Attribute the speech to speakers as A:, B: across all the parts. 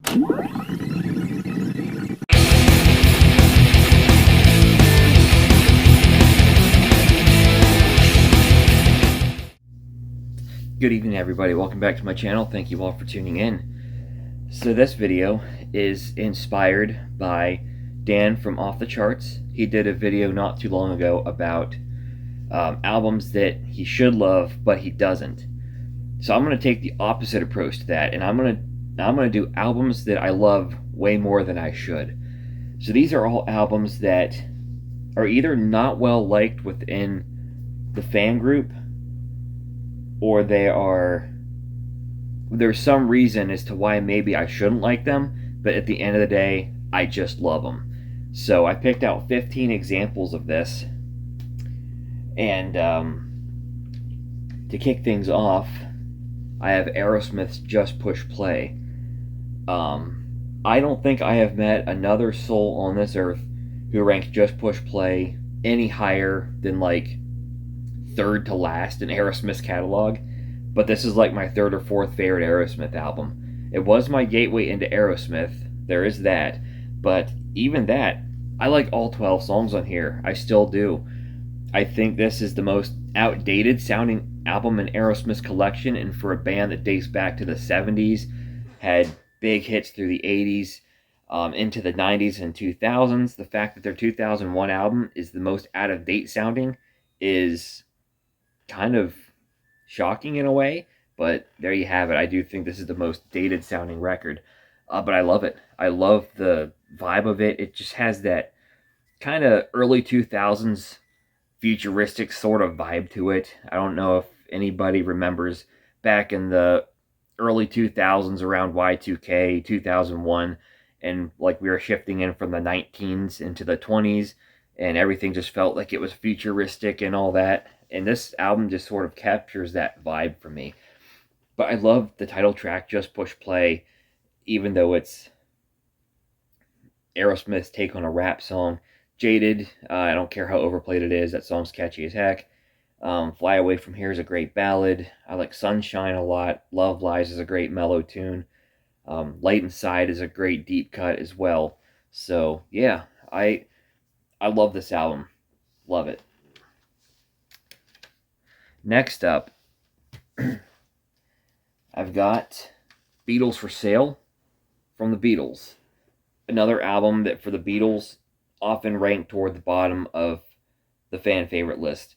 A: Good evening, everybody. Welcome back to my channel. Thank you all for tuning in. So this video is inspired by Dan from Off the Charts. He did a video not too long ago about albums that he should love, but he doesn't. So I'm going to take the opposite approach to that, and I'm going to do albums that I love way more than I should. So these are all albums that are either not well liked within the fan group, or there's some reason as to why maybe I shouldn't like them, but at the end of the day, I just love them. So I picked out 15 examples of this, and to kick things off, I have Aerosmith's Just Push Play. I don't think I have met another soul on this earth who ranks Just Push Play any higher than like third to last in Aerosmith's catalog, but this is like my third or fourth favorite Aerosmith album. It was my gateway into Aerosmith, there is that, but even that, I like all 12 songs on here. I still do. I think this is the most outdated sounding album in Aerosmith's collection, and for a band that dates back to the 70s, had big hits through the 80s, into the 90s and 2000s, the fact that their 2001 album is the most out-of-date sounding is kind of shocking in a way, but there you have it. I do think this is the most dated sounding record, but I love it. I love the vibe of it. It just has that kind of early 2000s futuristic sort of vibe to it. I don't know if anybody remembers back in the early 2000s around Y2K 2001, and like we were shifting in from the 19s into the 20s, and everything just felt like it was futuristic and all that. And this album just sort of captures that vibe for me. But I love the title track, Just Push Play, even though it's Aerosmith's take on a rap song. Jaded, I don't care how overplayed it is, that song's catchy as heck. Fly Away From Here is a great ballad. I like Sunshine a lot. Love Lies is a great mellow tune. Light Inside is a great deep cut as well. So yeah, I love this album. Love it. Next up, I've got Beatles for Sale from the Beatles. Another album that for the Beatles often ranked toward the bottom of the fan favorite list.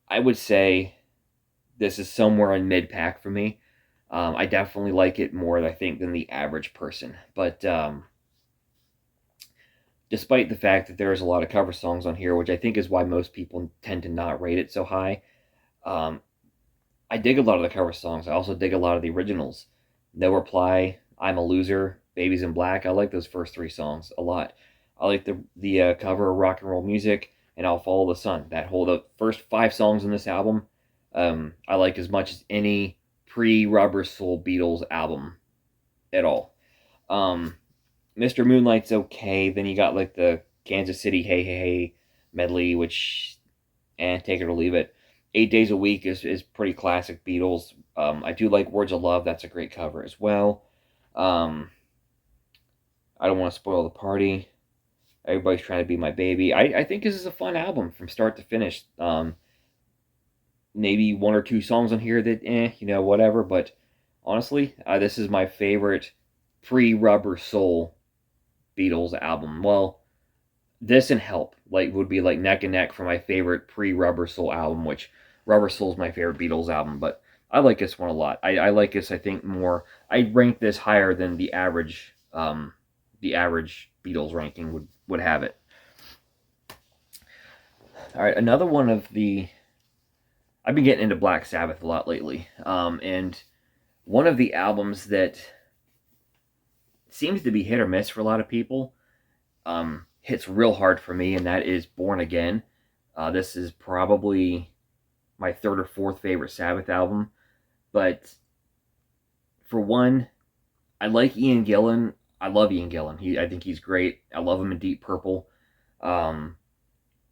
A: I would say this is somewhere in mid-pack for me. I definitely like it more, I think, than the average person. But despite the fact that there's a lot of cover songs on here, which I think is why most people tend to not rate it so high, I dig a lot of the cover songs. I also dig a lot of the originals. No Reply, I'm a Loser, Babies in Black. I like those first three songs a lot. I like the cover of Rock and Roll Music and I'll Follow the Sun. The first 5 songs in this album, I like as much as any pre-Rubber Soul Beatles album at all. Mr. Moonlight's okay. Then you got like the Kansas City Hey Hey Hey medley, which, take it or leave it. 8 Days a Week is pretty classic Beatles. I do like Words of Love. That's a great cover as well. I Don't Want to Spoil the Party. Everybody's Trying to Be My Baby. I think this is a fun album from start to finish. Maybe 1 or 2 songs on here that, whatever. But honestly, this is my favorite pre-Rubber Soul Beatles album. Well, this and Help would be like neck and neck for my favorite pre-Rubber Soul album, which Rubber Soul is my favorite Beatles album, but I like this one a lot. I like this, I think, more. I rank this higher than the average Beatles ranking would have it. All right, another one of the... I've been getting into Black Sabbath a lot lately, and one of the albums that seems to be hit or miss for a lot of people, hits real hard for me, and that is Born Again. This is probably my 3rd or 4th favorite Sabbath album, but for one, I like Ian Gillan. I love Ian Gillan. I think he's great. I love him in Deep Purple.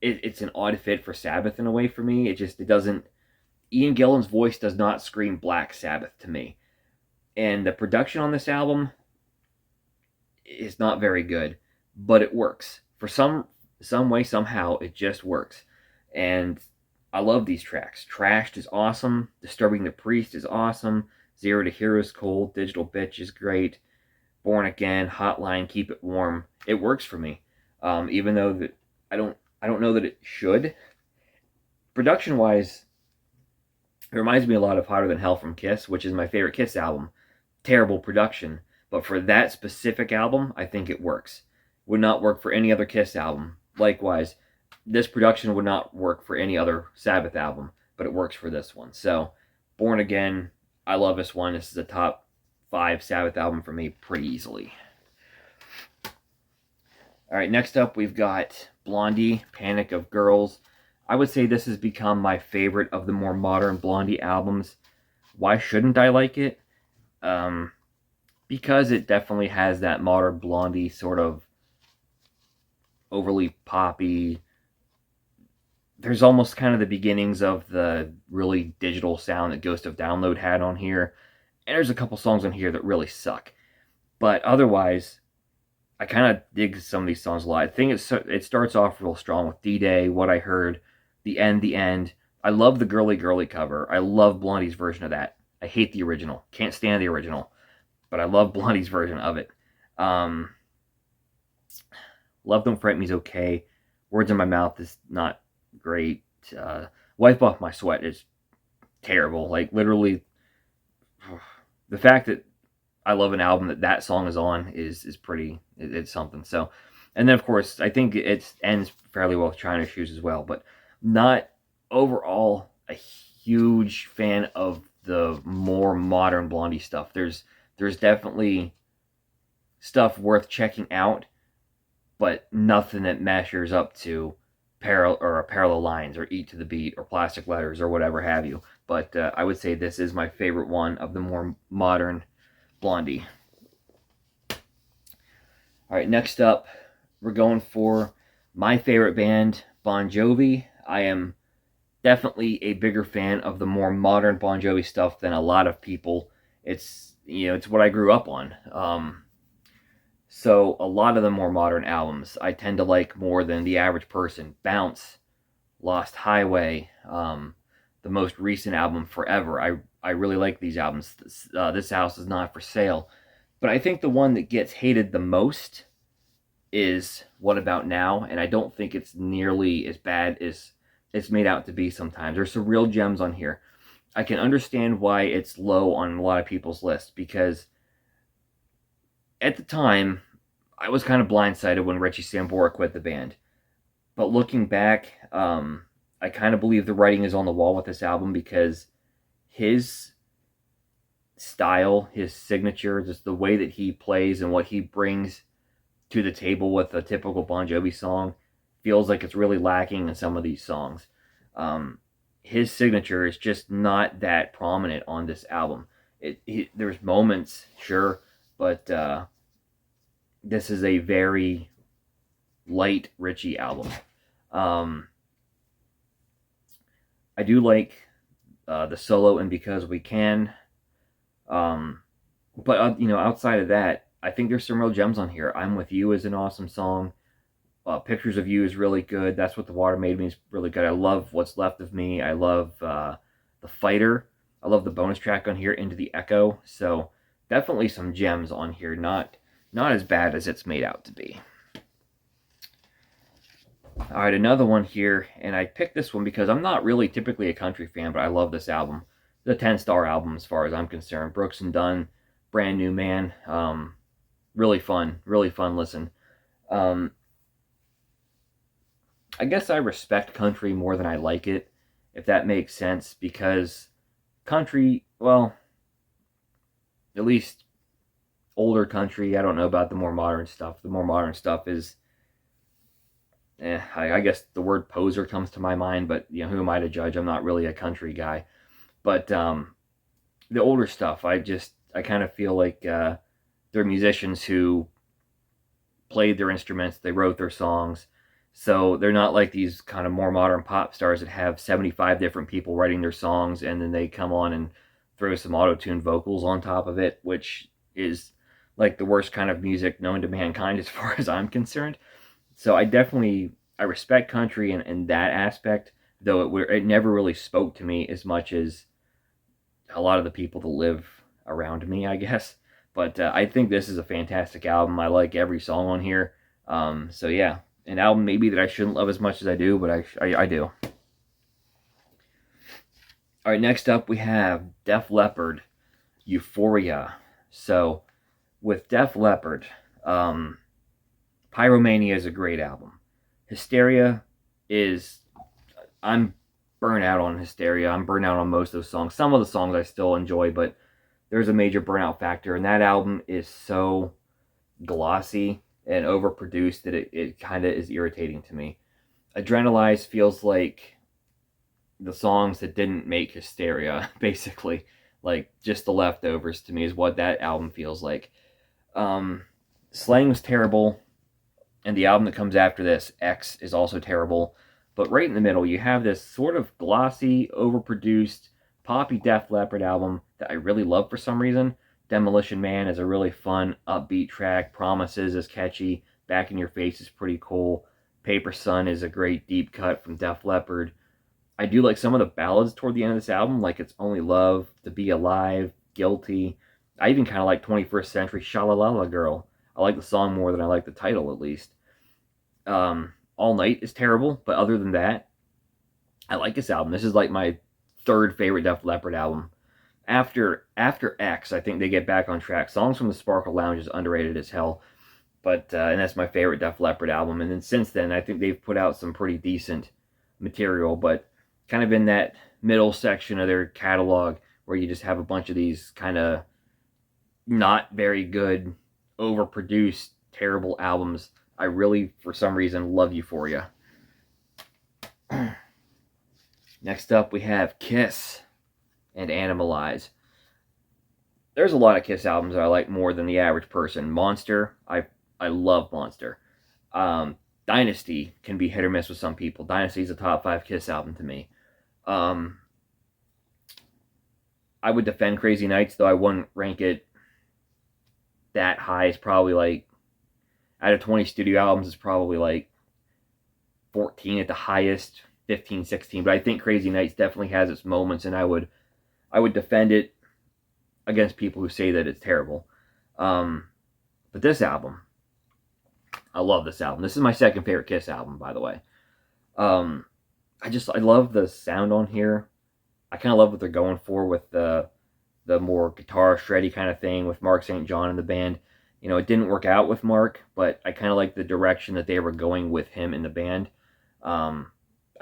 A: It's an odd fit for Sabbath in a way for me. It doesn't... Ian Gillan's voice does not scream Black Sabbath to me. And the production on this album, is not very good, but it works. For some way, somehow, it just works. And I love these tracks. Trashed is awesome. Disturbing the Priest is awesome. Zero to Hero is cool. Digital Bitch is great. Born Again, Hotline, Keep It Warm. It works for me. Even though that I don't know that it should. Production wise, it reminds me a lot of Hotter Than Hell from Kiss, which is my favorite Kiss album. Terrible production, but for that specific album, I think it works. Would not work for any other Kiss album. Likewise, this production would not work for any other Sabbath album, but it works for this one. So, Born Again, I love this one. This is a top 5 Sabbath album for me pretty easily. All right, next up we've got Blondie, Panic of Girls. I would say this has become my favorite of the more modern Blondie albums. Why shouldn't I like it? Because it definitely has that modern Blondie sort of overly poppy. There's almost kind of the beginnings of the really digital sound that Ghost of Download had on here. And there's a couple songs on here that really suck. But otherwise, I kind of dig some of these songs a lot. I think it starts off real strong with D-Day, What I Heard, The End, The End. I love the Girly Girly cover. I love Blondie's version of that. I hate the original. Can't stand the original. But I love Blondie's version of it. Love Don't Frighten Me's okay. Words in My Mouth is not great. Wipe Off My Sweat is terrible. Like, literally, the fact that I love an album that song is on is pretty, it's something. So, and then of course, I think it ends fairly well with China Shoes as well, but not overall a huge fan of the more modern Blondie stuff. There's definitely stuff worth checking out, but nothing that measures up to Parallel Lines or Eat to the Beat or Plastic Letters or whatever have you. But I would say this is my favorite one of the more modern Blondie. All right, next up, we're going for my favorite band, Bon Jovi. I am definitely a bigger fan of the more modern Bon Jovi stuff than a lot of people. It's what I grew up on. So a lot of the more modern albums I tend to like more than the average person. Bounce, Lost Highway, the most recent album, Forever. I really like these albums. This House Is Not For Sale. But I think the one that gets hated the most is What About Now, and I don't think it's nearly as bad as it's made out to be sometimes. There's some real gems on here. I can understand why it's low on a lot of people's lists, because at the time, I was kind of blindsided when Richie Sambora quit the band. But looking back, I kind of believe the writing is on the wall with this album, because his style, his signature, just the way that he plays and what he brings to the table with a typical Bon Jovi song feels like it's really lacking in some of these songs. His signature is just not that prominent on this album. There's moments, sure, but this is a very light Richie album. I do like the solo and Because We Can. But outside of that, I think there's some real gems on here. I'm With You is an awesome song. Pictures of You is really good. That's What the Water Made Me is really good. I love What's Left of Me. I love The Fighter. I love the bonus track on here, Into the Echo. So definitely some gems on here. Not as bad as it's made out to be. All right, another one here, and I picked this one because I'm not really typically a country fan, but I love this album. The 10-star album as far as I'm concerned. Brooks and Dunn, Brand New Man. Really fun listen. I guess I respect country more than I like it, if that makes sense, because country, well, at least older country, I don't know about the more modern stuff. The more modern stuff is, I guess the word poser comes to my mind, but who am I to judge? I'm not really a country guy. But the older stuff, I kind of feel like they're musicians who played their instruments, they wrote their songs, so they're not like these kind of more modern pop stars that have 75 different people writing their songs, and then they come on and throw some auto-tuned vocals on top of it, which is like the worst kind of music known to mankind as far as I'm concerned. So I respect country in that aspect, though it never really spoke to me as much as a lot of the people that live around me, I guess. But I think this is a fantastic album. I like every song on here. So yeah, an album maybe that I shouldn't love as much as I do, but I do. All right, next up we have Def Leppard, Euphoria. So with Def Leppard, Pyromania is a great album. Hysteria is, I'm burnt out on Hysteria. I'm burnt out on most of those songs. Some of the songs I still enjoy, but there's a major burnout factor, and that album is so glossy and overproduced that it kind of is irritating to me. Adrenalize feels like the songs that didn't make Hysteria, basically. Like, just the leftovers to me is what that album feels like. Slang was terrible, and the album that comes after this, X, is also terrible. But right in the middle, you have this sort of glossy, overproduced, poppy Def Leppard album that I really love for some reason. Demolition Man is a really fun, upbeat track. Promises is catchy. Back in Your Face is pretty cool. Paper Sun is a great deep cut from Def Leppard. I do like some of the ballads toward the end of this album, like It's Only Love, To Be Alive, Guilty. I even kind of like 21st Century Shalalala Girl. I like the song more than I like the title, at least. All Night is terrible, but other than that, I like this album. This is like my third favorite Def Leppard album. After X, I think they get back on track. Songs from the Sparkle Lounge is underrated as hell, but and that's my favorite Def Leppard album. And then since then, I think they've put out some pretty decent material, but kind of in that middle section of their catalog where you just have a bunch of these kind of not very good, overproduced, terrible albums. I really, for some reason, love Euphoria. Next up, we have Kiss and Animalize. There's a lot of Kiss albums that I like more than the average person. Monster, I love Monster. Dynasty can be hit or miss with some people. Dynasty is a top 5 Kiss album to me. I would defend Crazy Nights, though I wouldn't rank it that high. It's probably like, out of 20 studio albums, it's probably like 14 at the highest, 15, 16. But I think Crazy Nights definitely has its moments, and I would defend it against people who say that it's terrible. But this album, I love this album. This is my second favorite Kiss album, by the way. I love the sound on here. I kind of love what they're going for with the more guitar shreddy kind of thing with Mark St. John in the band. You know, it didn't work out with Mark, but I kind of like the direction that they were going with him in the band. I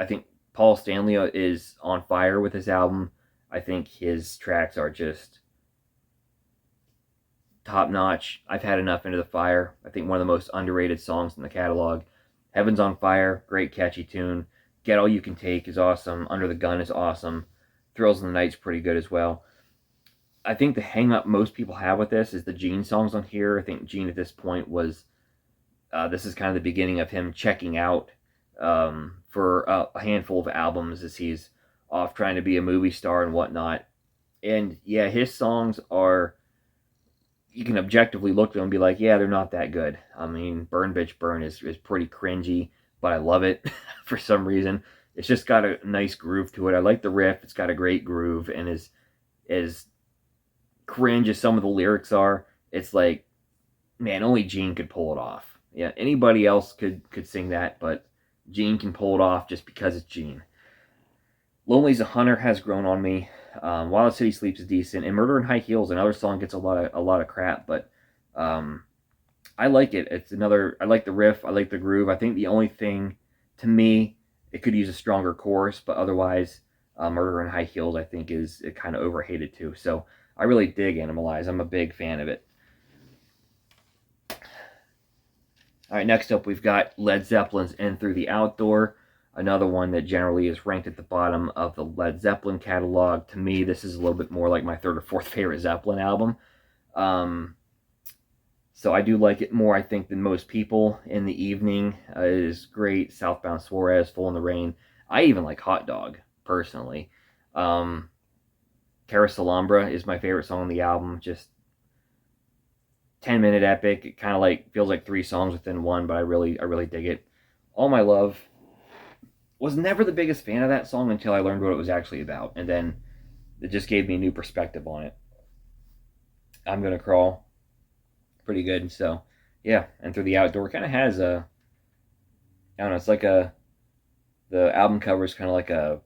A: think Paul Stanley is on fire with this album. I think his tracks are just top notch. I've had enough Into the Fire. I think one of the most underrated songs in the catalog. Heaven's on Fire, great catchy tune. Get All You Can Take is awesome. Under the Gun is awesome. Thrills in the Night's pretty good as well. I think the hang up most people have with this is the Gene songs on here. I think Gene at this point was, this is kind of the beginning of him checking out for a handful of albums as he's off trying to be a movie star and whatnot. And yeah, his songs are, you can objectively look at them and be like, yeah, they're not that good. I mean, Burn Bitch Burn is pretty cringy, but I love it for some reason. It's just got a nice groove to it. I like the riff. It's got a great groove, and as cringe as some of the lyrics are, it's like, man, only Gene could pull it off. Yeah, anybody else could sing that, but Gene can pull it off just because it's Gene. Lonely's a Hunter has grown on me. Wild City Sleeps is decent, and Murder in High Heels, another song, gets a lot of crap, but I like it. I like the riff, I like the groove. I think the only thing, to me, it could use a stronger chorus, but otherwise, Murder in High Heels, I think, is kind of overhated too. So I really dig Animalize. I'm a big fan of it. All right, next up we've got Led Zeppelin's In Through the Outdoor, another one that generally is ranked at the bottom of the Led Zeppelin catalog. To me, this is a little bit more like my third or fourth favorite Zeppelin album. So I do like it more, I think, than most people. In the Evening is great. Southbound Suarez, Full in the Rain. I even like Hot Dog, personally. Cara Salambra is my favorite song on the album. Just 10-minute epic. It kind of like feels like 3 songs within one, but I really dig it. All My Love, was never the biggest fan of that song until I learned what it was actually about, and then it just gave me a new perspective on it. I'm Gonna Crawl, pretty good. So yeah, and Through the Outdoor kind of has a, I don't know, it's like a, the album cover is kind of like a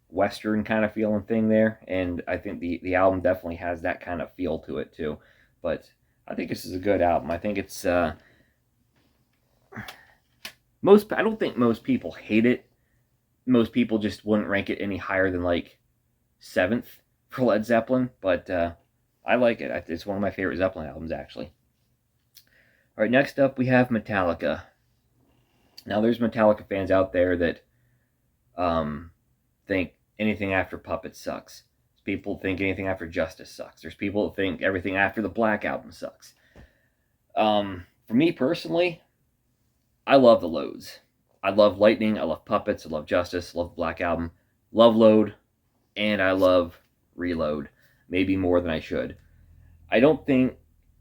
A: western kind of feeling thing there, and I think the album definitely has that kind of feel to it too. But I think this is a good album. I think it's most, I don't think most people hate it. Most people just wouldn't rank it any higher than like seventh for Led Zeppelin, but I like it. It's one of my favorite Zeppelin albums, actually. All right, next up we have Metallica. Now, there's Metallica fans out there that think anything after Puppet sucks. There's people think anything after Justice sucks. There's people that think everything after the Black Album sucks. For me personally, I love the loads. I love Lightning, I love Puppets, I love Justice, I love the Black Album, love Load, and I love Reload. Maybe more than I should. I don't think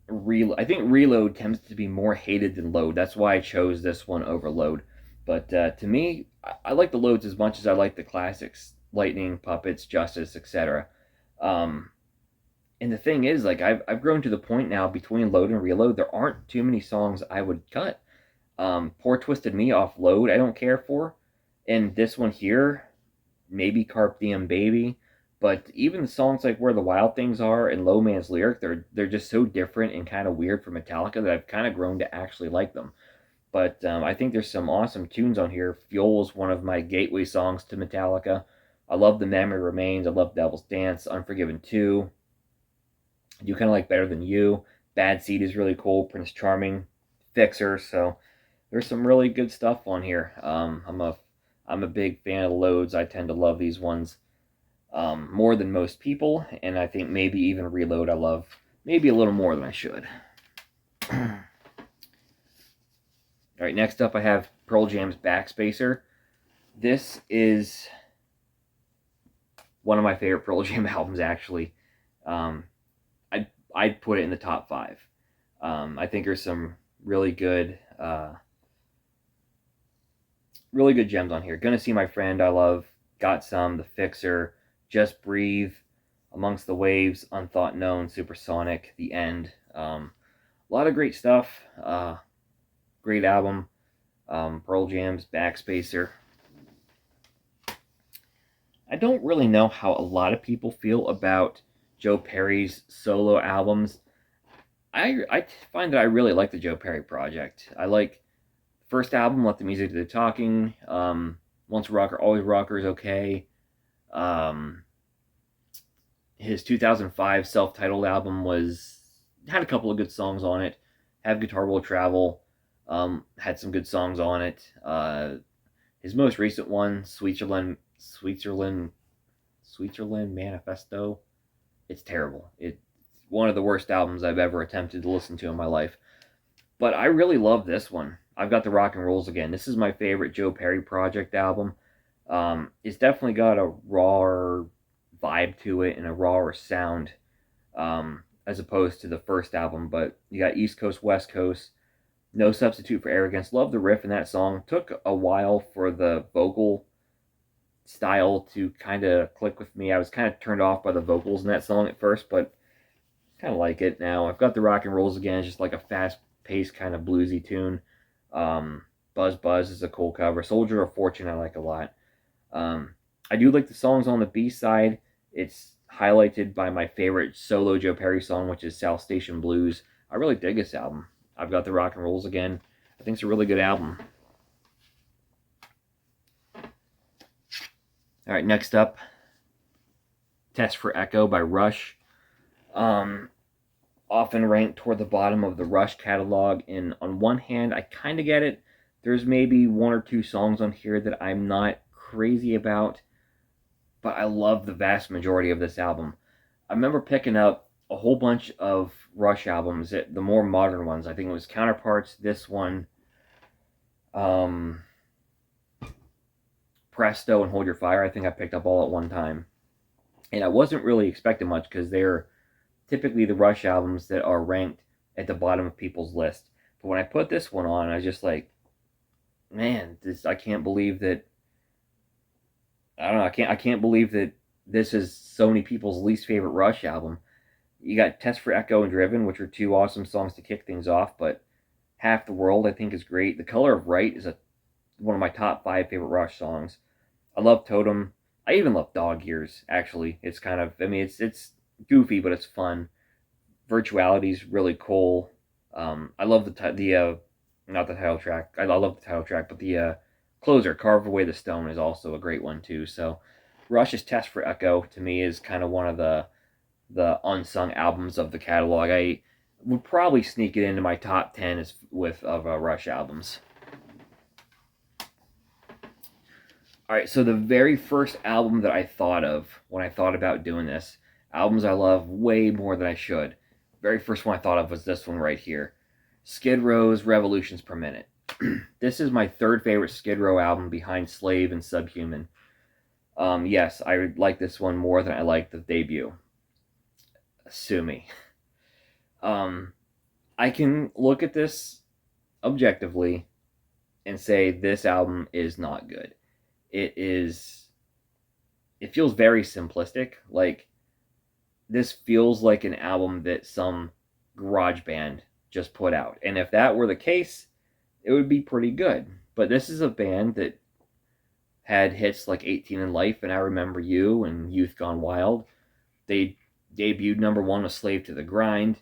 A: I think Reload tends to be more hated than Load. That's why I chose this one over Load. But to me, I like the Loads as much as I like the classics, Lightning, Puppets, Justice, etc. And the thing is, like, I've grown to the point now between Load and Reload, there aren't too many songs I would cut. Poor Twisted Me off Load, I don't care for. And this one here, maybe Carpe Diem Baby. But even songs like Where the Wild Things Are and Low Man's Lyric, they're just so different and kind of weird for Metallica that I've kind of grown to actually like them. But I think there's some awesome tunes on here. Fuel is one of my gateway songs to Metallica. I love The Memory Remains. I love Devil's Dance. Unforgiven 2. I do kind of like Better Than You. Bad Seed is really cool. Prince Charming. Fixer. So there's some really good stuff on here. I'm a big fan of the Loads. I tend to love these ones more than most people, and I think maybe even Reload I love maybe a little more than I should. All right, next up I have Pearl Jam's Backspacer. This is one of my favorite Pearl Jam albums, actually. I'd put it in the top 5. I think there's some really good gems on here. Gonna See My Friend, I love. Got Some, The Fixer, Just Breathe, Amongst the Waves, Unthought Known, Supersonic, The End. A lot of great stuff. Great album. Pearl Jam's Backspacer. I don't really know how a lot of people feel about Joe Perry's solo albums. I find that I really like the Joe Perry project. I like the first album, Let the Music Do the Talking. Once a Rocker, Always Rocker is okay. His 2005 self-titled album had a couple of good songs on it. Have Guitar Will Travel had some good songs on it. His most recent one, Switzerland Manifesto, it's terrible. It's one of the worst albums I've ever attempted to listen to in my life. But I really love this one. I've got the Rock and Rolls Again. This is my favorite Joe Perry project album. It's definitely got a rawer vibe to it and a rawer sound as opposed to the first album. But you got East Coast, West Coast, No Substitute for Arrogance. Love the riff in that song. Took a while for the vocal style to kind of click with me. I was kind of turned off by the vocals in that song at first, but kind of like it now. I've got the Rock and Rolls Again. It's just like a fast-paced kind of bluesy tune. Buzz Buzz is a cool cover. Soldier of Fortune I like a lot. I do like the songs on the B-side. It's highlighted by my favorite solo Joe Perry song, which is South Station Blues. I really dig this album. I've got the Rock and Rolls Again. I think it's a really good album. All right, next up, Test for Echo by Rush. Often ranked toward the bottom of the Rush catalog, and on one hand, I kind of get it. There's maybe 1 or 2 songs on here that I'm not crazy about, but I love the vast majority of this album. I remember picking up a whole bunch of Rush albums, the more modern ones. I think it was Counterparts, this one, Presto, and Hold Your Fire. I think I picked up all at one time. And I wasn't really expecting much because they're typically the Rush albums that are ranked at the bottom of people's list. But when I put this one on, I was just like, man, I can't believe that. I don't know. I can't believe that this is so many people's least favorite Rush album. You got Test for Echo and Driven, which are two awesome songs to kick things off, but Half the World I think is great. The Color of Right is one of my top 5 favorite Rush songs. I love Totem. I even love Dog Years. Actually, it's kind of, I mean, it's goofy, but it's fun. Virtuality's really cool. I love the not the title track. I love the title track, but the closer, Carve Away the Stone, is also a great one too. So Rush's Test for Echo to me is kind of one of the unsung albums of the catalog. I would probably sneak it into my top 10 of Rush albums. All right, so the very first album that I thought of when I thought about doing this, albums I love way more than I should. Very first one I thought of was this one right here, Skid Row's Revolutions Per Minute. This is my third favorite Skid Row album behind Slave and Subhuman. Yes, I like this one more than I like the debut. Sue me. I can look at this objectively and say this album is not good. It feels very simplistic. Like, this feels like an album that some garage band just put out. And if that were the case, it would be pretty good. But this is a band that had hits like 18 in Life and I Remember You and Youth Gone Wild. They debuted number 1 with Slave to the Grind,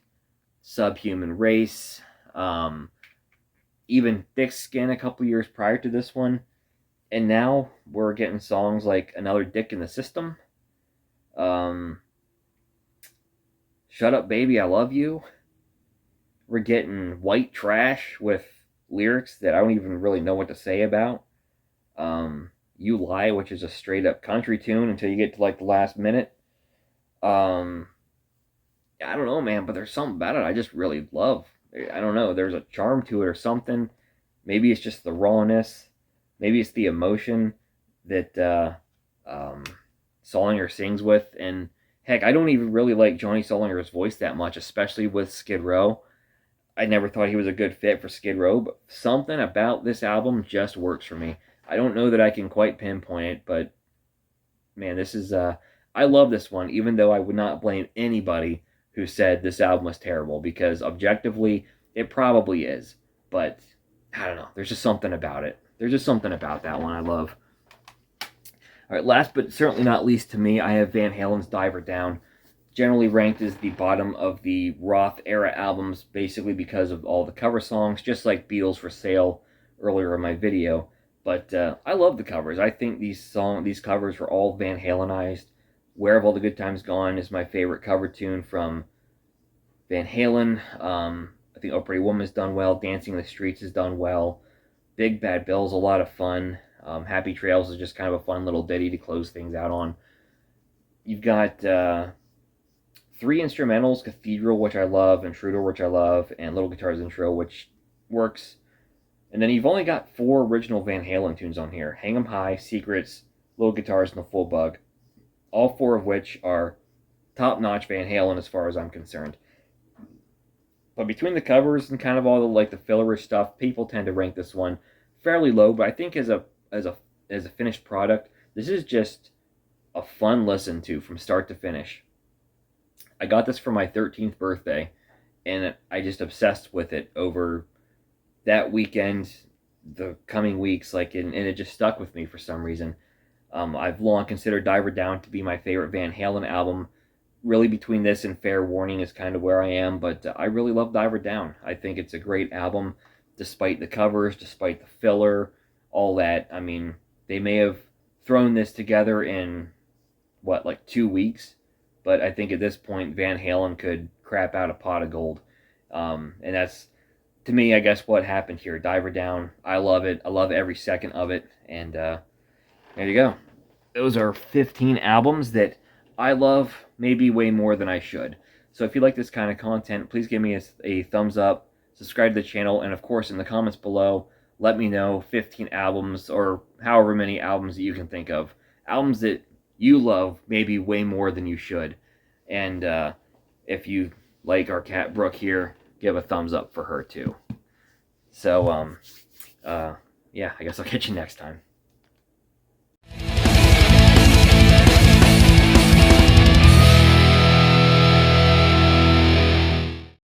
A: Subhuman Race, even Thick Skin a couple years prior to this one. And now we're getting songs like Another Dick in the System, Shut Up Baby, I Love You. We're getting White Trash with lyrics that I don't even really know what to say about. You Lie, which is a straight up country tune until you get to like the last minute. I don't know, man, but there's something about it I just really love. I don't know, there's a charm to it or something. Maybe it's just the rawness. Maybe it's the emotion that Solinger sings with. And heck, I don't even really like Johnny Solinger's voice that much, especially with Skid Row. I never thought he was a good fit for Skid Row, but something about this album just works for me. I don't know that I can quite pinpoint it, but man, this is I love this one, even though I would not blame anybody who said this album was terrible, because objectively it probably is. But I don't know, there's just something about it. There's just something about that one I love. All right, last but certainly not least to me, I have Van Halen's Diver Down. Generally ranked as the bottom of the Roth era albums, basically because of all the cover songs, just like Beatles for Sale earlier in my video. But I love the covers. I think these covers were all Van Halenized. Where Have All the Good Times Gone is my favorite cover tune from Van Halen. I think Oh Pretty Woman is done well. Dancing in the Streets is done well. Big Bad Bill is a lot of fun. Happy Trails is just kind of a fun little ditty to close things out on. You've got 3 instrumentals, Cathedral, which I love, Intruder, which I love, and Little Guitar's Intro, which works. And then you've only got 4 original Van Halen tunes on here. Hang 'em High, Secrets, Little Guitars, and The Full Bug. All 4 of which are top-notch Van Halen as far as I'm concerned. But between the covers and kind of all the like the fillerish stuff, people tend to rank this one fairly low. But I think as a finished product, this is just a fun listen to from start to finish. I got this for my 13th birthday, and I just obsessed with it over that weekend, the coming weeks, and it just stuck with me for some reason. I've long considered Diver Down to be my favorite Van Halen album. Really, between this and Fair Warning is kind of where I am, but I really love Diver Down. I think it's a great album, despite the covers, despite the filler, all that. I mean, they may have thrown this together in, 2 weeks? But I think at this point, Van Halen could crap out a pot of gold. And that's, to me, I guess what happened here. Diver Down, I love it. I love every second of it. And there you go. Those are 15 albums that I love maybe way more than I should. So if you like this kind of content, please give me a thumbs up, subscribe to the channel, and of course in the comments below, let me know 15 albums or however many albums that you can think of. Albums that you love maybe way more than you should. And if you like our cat Brooke here, give a thumbs up for her too. So, yeah, I guess I'll catch you next time.